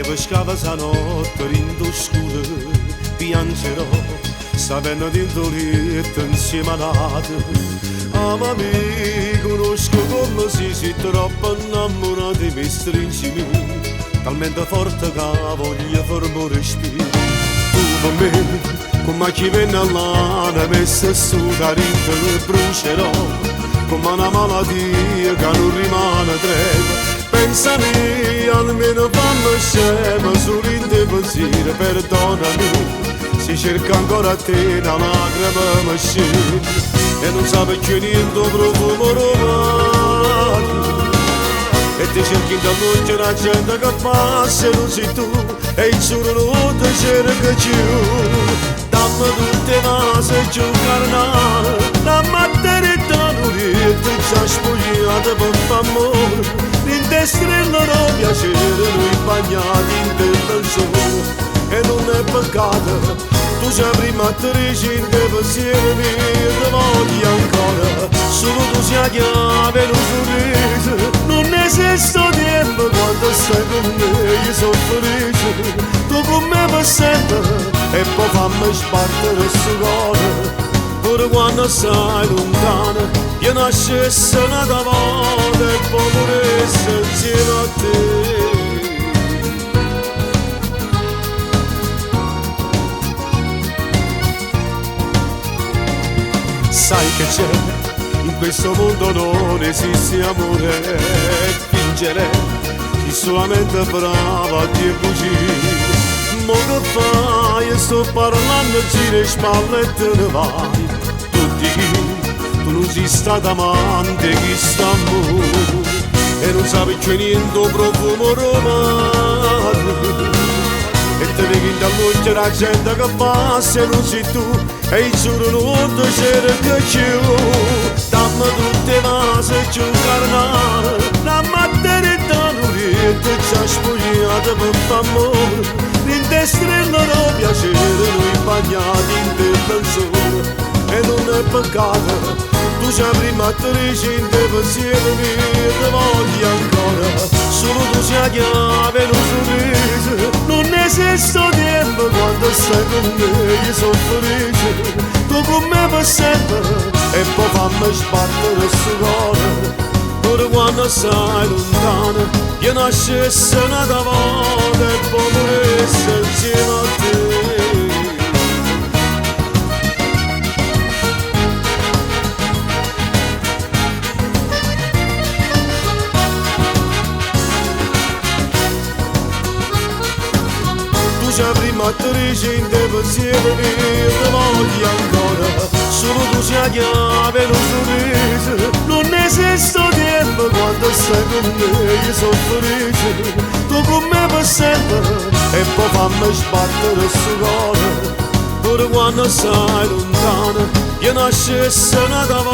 pescava stanotte rindo scuro, piangerò, sapendo di indolito insieme a nato. Amami, conosco come si troppo innamorati, mi stringimi, talmente forte che voglio fermo respiro. Tu per me, come chi venne all'ana, messa su da rito, brucerò, come una malattia che non rimane tregua. Pensami, almeno fammi scema, solo in te pensiero, perdonami, si cerca ancora a te, una lacrima mi scende. E non sape più niente profumo romano, e ti cerchi da luce la gente che passa e non sei tu, e il solo non ti cerca più. Dammi tutte cose e giù carnale, la maternità non riesce, ci ha spogliato per f'amore, in te strella no piacere, noi bagnati in te pensore, e non è peccato. Tu sei prima attrice in te pensieri miei, ti voglio ancora. Solo tu sei la chiave, lo sorriso. Non esiste tempo quando stai con me, io sono felice. Tu con me per sempre, e poi fammi sbattere sto cuore. Pure quando sei lontana, io nascessi una volta e poi morissi insieme a te. Sai che c'è, in questo mondo non esiste amore, fingere, chi solamente brava a dire bugie. Mo che fai, io sto parlando, giri le spalle e te ne vai. Tu dici, tu non sei stata amante, chi sta amore, e non sapi più niente profumo romano. E te vedi dall'occhio la gente che passa e non sei tu, e il giuro non ti cerca più. Dammi tutte cose e giù carnale, la maternità non riesce, ci ha spogliato per f'amore, in te strella no piacere, noi bagnati in te pensore, e non è peccato. Tu sei prima attrice in te pensieri miei, ti voglio ancora. Solo tu sei la chiave, lo sorriso. Non esiste tempo quando stai con me, io sono felice. Tu con me per sempre, e poi fammi sbattere sto cuore. Pure quando sei lontana, io nascessi una volta e poi morissi insieme a te. Sei prima attrice in te pensieri miei, ti voglio ancora. Solo tu sei la chiave, lo sorriso. Non esiste tempo quando stai con me, io sono felice. Tu con me per sempre, e poi fammi sbattere sto cuore. Pure quando sei lontana, io nascessi una volta